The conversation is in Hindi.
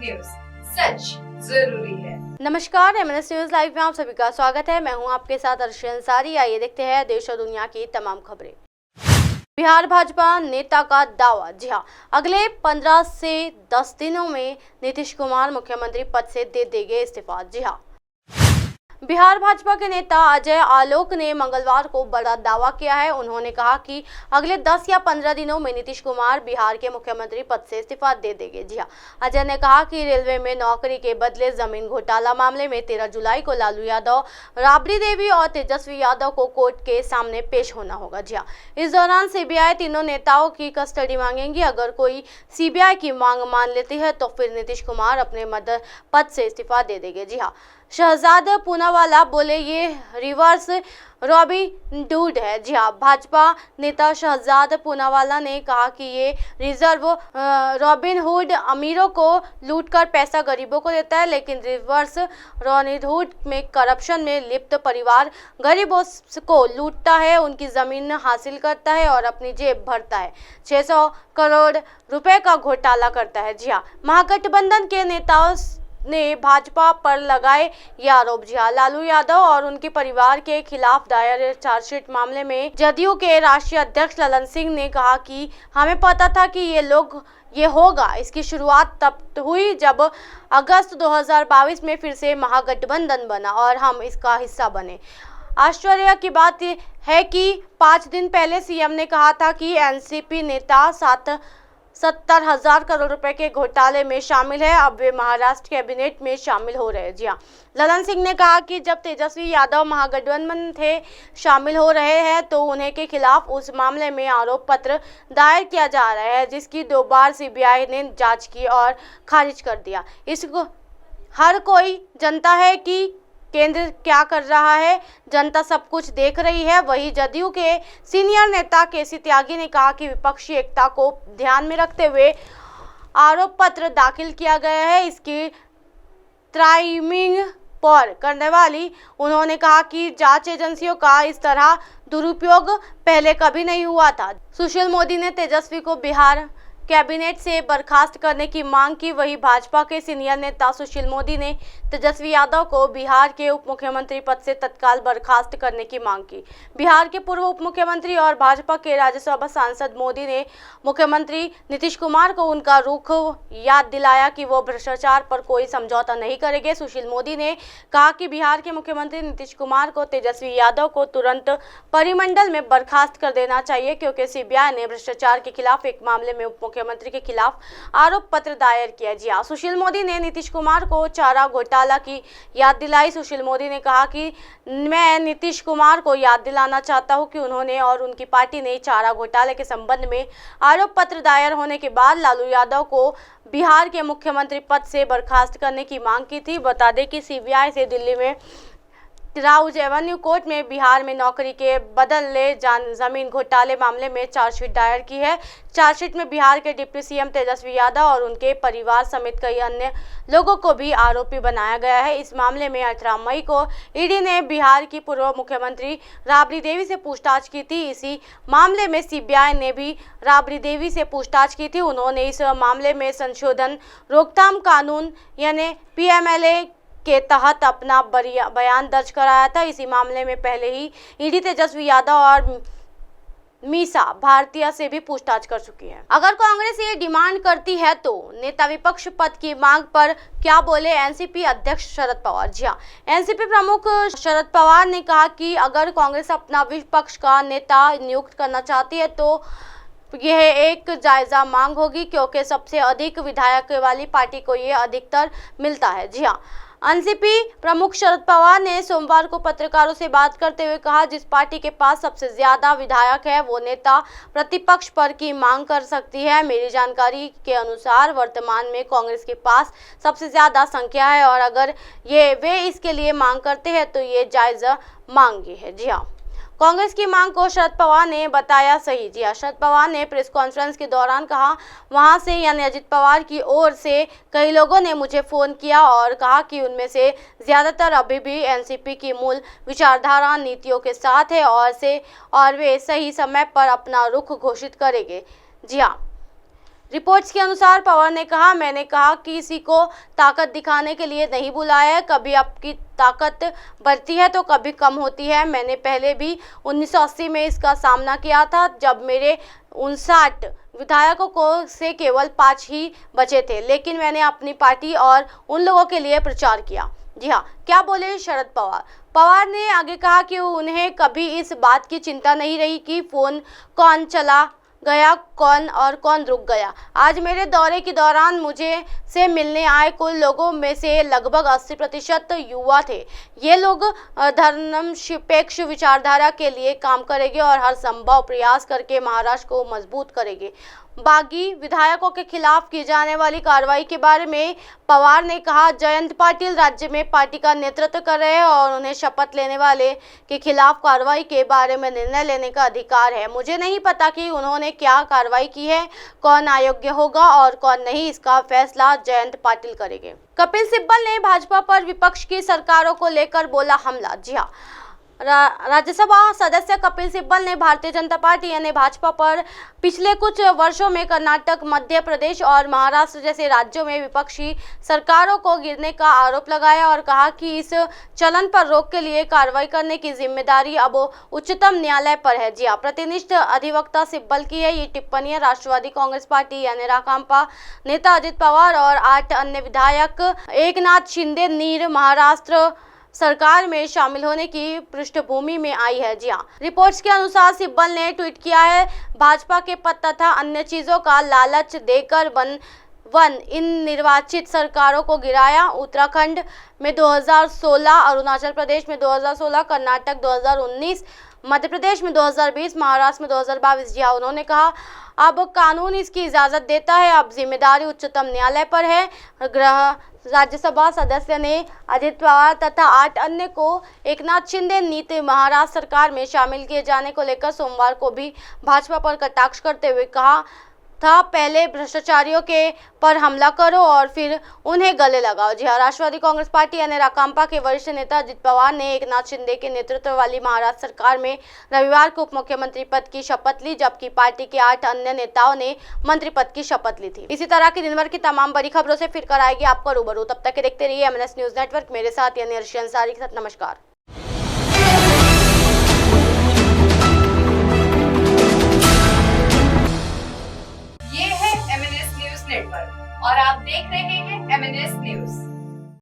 न्यूज, सच जरूरी है। नमस्कार, एमएनएस न्यूज लाइव में आप सभी का स्वागत है। मैं हूं आपके साथ अर्शी अंसारी। आइए देखते हैं देश और दुनिया की तमाम खबरें। बिहार भाजपा नेता का दावा। जी हां, अगले 15 से 10 दिनों में नीतीश कुमार मुख्यमंत्री पद से दे देंगे इस्तीफा। जी हां, बिहार भाजपा के नेता अजय आलोक ने मंगलवार को बड़ा दावा किया है। उन्होंने कहा कि अगले 10 या 15 दिनों में नीतीश कुमार बिहार के मुख्यमंत्री पद से इस्तीफा दे देंगे। जी हां, अजय ने कहा कि रेलवे में नौकरी के बदले जमीन घोटाला मामले में 13 जुलाई को लालू यादव, राबड़ी देवी और तेजस्वी यादव को कोर्ट के सामने पेश होना होगा। जी हां, इस दौरान सीबीआई तीनों नेताओं की कस्टडी मांगेंगी। अगर कोई सीबीआई की मांग मान लेती है तो फिर नीतीश कुमार अपने पद से इस्तीफा दे देंगे। जी हां, शहजाद पूनावाला बोले ये रिवर्स रॉबिन हुड है। जी हाँ, भाजपा नेता शहजाद पूनावाला ने कहा कि ये रिजर्व रॉबिन हुड अमीरों को लूटकर पैसा गरीबों को देता है, लेकिन रिवर्स रॉबिन हुड में करप्शन में लिप्त परिवार गरीबों को लूटता है, उनकी जमीन हासिल करता है और अपनी जेब भरता है। 600 करोड़ रुपए का घोटाला करता है। जी हाँ, महागठबंधन के नेताओं ने भाजपा पर लगाए ये आरोप। जी हां, लालू यादव और उनके परिवार के खिलाफ दायर चार्जशीट मामले में जदयू के राष्ट्रीय अध्यक्ष ललन सिंह ने कहा कि हमें पता था कि ये होगा। इसकी शुरुआत तब हुई जब अगस्त 2022 में फिर से महागठबंधन बना और हम इसका हिस्सा बने। आश्चर्य की बात है कि 5 दिन पहले सीएम ने कहा था कि एनसीपी नेता 70,000 करोड़ रुपए के घोटाले में शामिल है। अब वे महाराष्ट्र कैबिनेट में शामिल हो रहे हैं। जी हाँ, ललन सिंह ने कहा कि जब तेजस्वी यादव महागठबंधन थे शामिल हो रहे हैं तो उन्हें के खिलाफ उस मामले में आरोप पत्र दायर किया जा रहा है, जिसकी 2 बार सीबीआई ने जांच की और खारिज कर दिया। इसको हर कोई जानता है कि केंद्र क्या कर रहा है, जनता सब कुछ देख रही है। वही जदयू के सीनियर नेता केसी त्यागी ने कहा कि विपक्षी एकता को ध्यान में रखते हुए आरोप पत्र दाखिल किया गया है। इसकी ट्राइमिंग पर करने वाली उन्होंने कहा कि जांच एजेंसियों का इस तरह दुरुपयोग पहले कभी नहीं हुआ था। सुशील मोदी ने तेजस्वी को बिहार कैबिनेट से बर्खास्त करने की मांग की। वही भाजपा के सीनियर नेता सुशील मोदी ने तेजस्वी यादव को बिहार के उप मुख्यमंत्री पद से तत्काल बर्खास्त करने की मांग की। बिहार के पूर्व उप मुख्यमंत्री और भाजपा के राज्यसभा सांसद मोदी ने मुख्यमंत्री नीतीश कुमार को उनका रुख याद दिलाया कि वो भ्रष्टाचार पर कोई समझौता नहीं करेंगे। सुशील मोदी ने कहा कि बिहार के मुख्यमंत्री नीतीश कुमार को तेजस्वी यादव को तुरंत परिमंडल में बर्खास्त कर देना चाहिए, क्योंकि सीबीआई ने भ्रष्टाचार के खिलाफ एक मामले में मुख्यमंत्री के खिलाफ आरोप पत्र दायर किया। जी हां, सुशील मोदी ने नीतीश कुमार को चारा घोटाला की याद दिलाई। सुशील मोदी ने कहा कि मैं नीतीश कुमार को याद दिलाना चाहता हूं कि उन्होंने और उनकी पार्टी ने चारा घोटाले के संबंध में आरोप पत्र दायर होने के बाद लालू यादव को बिहार के मुख्यमंत्री पद से बर्खास्त करने की मांग की थी। बता दें कि सीबीआई से दिल्ली में राउज एवेन्यू कोर्ट में बिहार में नौकरी के बदले जमीन घोटाले मामले में चार्जशीट दायर की है। चार्जशीट में बिहार के डिप्टी सीएम तेजस्वी यादव और उनके परिवार समेत कई अन्य लोगों को भी आरोपी बनाया गया है। इस मामले में 18 मई को ईडी ने बिहार की पूर्व मुख्यमंत्री राबड़ी देवी से पूछताछ की थी। इसी मामले में सीबीआई ने भी राबड़ी देवी से पूछताछ की थी। उन्होंने इस मामले में संशोधन रोकथाम कानून यानी पीएमएलए के तहत अपना बयान दर्ज कराया था। इसी मामले में पहले ही ईडी तेजस्वी यादव और मीसा भारतीय से भी पूछताछ कर चुकी है। अगर कांग्रेस ये डिमांड करती है तो नेता विपक्ष पद की मांग पर क्या बोले एनसीपी अध्यक्ष शरद पवार। जी हाँ, एनसीपी प्रमुख शरद पवार ने कहा कि अगर कांग्रेस अपना विपक्ष का नेता नियुक्त करना चाहती है तो यह एक जायजा मांग होगी, क्योंकि सबसे अधिक विधायक वाली पार्टी को ये अधिकतर मिलता है। जी हाँ, एनसीपी प्रमुख शरद पवार ने सोमवार को पत्रकारों से बात करते हुए कहा, जिस पार्टी के पास सबसे ज्यादा विधायक है वो नेता प्रतिपक्ष पद की मांग कर सकती है। मेरी जानकारी के अनुसार वर्तमान में कांग्रेस के पास सबसे ज्यादा संख्या है और अगर वे इसके लिए मांग करते हैं तो ये जायजा मांग है। जी हाँ, कांग्रेस की मांग को शरद पवार ने बताया सही। जी हां, शरद पवार ने प्रेस कॉन्फ्रेंस के दौरान कहा, वहां से यानी अजित पवार की ओर से कई लोगों ने मुझे फोन किया और कहा कि उनमें से ज्यादातर अभी भी एनसीपी की मूल विचारधारा नीतियों के साथ है और वे सही समय पर अपना रुख घोषित करेंगे। जी हाँ, रिपोर्ट्स के अनुसार पवार ने कहा, मैंने कहा कि किसी को ताकत दिखाने के लिए नहीं बुलाया है। कभी आपकी ताकत बढ़ती है तो कभी कम होती है। मैंने पहले भी 1980 में इसका सामना किया था, जब मेरे 59 विधायकों को से केवल 5 ही बचे थे, लेकिन मैंने अपनी पार्टी और उन लोगों के लिए प्रचार किया। जी हाँ, क्या बोले शरद पवार। पवार ने आगे कहा कि उन्हें कभी इस बात की चिंता नहीं रही कि फोन कौन चला गया, कौन रुक गया। आज मेरे दौरे के दौरान मुझे से मिलने आए कुल लोगों में से लगभग 80% युवा थे। ये लोग धर्मनिरपेक्ष विचारधारा के लिए काम करेंगे और हर संभव प्रयास करके महाराष्ट्र को मजबूत करेंगे। बागी विधायकों के खिलाफ की जाने वाली कार्रवाई के बारे में पवार ने कहा, जयंत पाटिल राज्य में पार्टी का नेतृत्व कर रहे हैं और उन्हें शपथ लेने वाले के खिलाफ कार्रवाई के बारे में निर्णय लेने का अधिकार है। मुझे नहीं पता कि उन्होंने क्या कार्रवाई की है, कौन अयोग्य होगा और कौन नहीं, इसका फैसला जयंत पाटिल करेंगे। कपिल सिब्बल ने भाजपा पर विपक्ष की सरकारों को लेकर बोला हमला। जी हाँ, राज्यसभा सदस्य कपिल सिब्बल ने भारतीय जनता पार्टी यानी भाजपा पर पिछले कुछ वर्षों में कर्नाटक, मध्य प्रदेश और महाराष्ट्र जैसे राज्यों में विपक्षी सरकारों को गिरने का आरोप लगाया और कहा कि इस चलन पर रोक के लिए कार्रवाई करने की जिम्मेदारी अब उच्चतम न्यायालय पर है। जी हाँ, प्रतिनिष्ठ अधिवक्ता सिब्बल की है ये टिप्पणियां राष्ट्रवादी कांग्रेस पार्टी यानी राकांपा नेता अजित पवार और 8 अन्य विधायक एकनाथ शिंदे नीर महाराष्ट्र सरकार में शामिल होने की पृष्ठभूमि में आई है। जी हाँ, रिपोर्ट्स के अनुसार सिब्बल ने ट्वीट किया है, भाजपा के पद तथा अन्य चीजों का लालच देकर इन निर्वाचित सरकारों को गिराया। उत्तराखंड में 2016, अरुणाचल प्रदेश में 2016, कर्नाटक 2019, मध्य प्रदेश में 2020, महाराष्ट्र में 2022। जी हाँ, उन्होंने कहा अब कानून इसकी इजाजत देता है, अब जिम्मेदारी उच्चतम न्यायालय पर है। राज्यसभा सदस्य ने अजित पवार तथा 8 अन्य को एकनाथ शिंदे नीति महाराष्ट्र सरकार में शामिल किए जाने को लेकर सोमवार को भी भाजपा पर कटाक्ष करते हुए कहा था, पहले भ्रष्टाचारियों के पर हमला करो और फिर उन्हें गले लगाओ। जी हाँ, राष्ट्रवादी कांग्रेस पार्टी यानी राकांपा के वरिष्ठ नेता अजित पवार ने एकनाथ शिंदे के नेतृत्व वाली महाराष्ट्र सरकार में रविवार को उप मुख्यमंत्री पद की शपथ ली, जबकि पार्टी के 8 अन्य नेताओं ने मंत्री पद की शपथ ली थी। इसी तरह की दिन भर की तमाम बड़ी खबरों से फिर कराएगी आपको रूबरू। तब तक के देखते रहिए MNS न्यूज नेटवर्क। मेरे साथ यानी अर्शी अंसारी के साथ नमस्कार। ये है MNS न्यूज नेटवर्क और आप देख रहे हैं MNS न्यूज।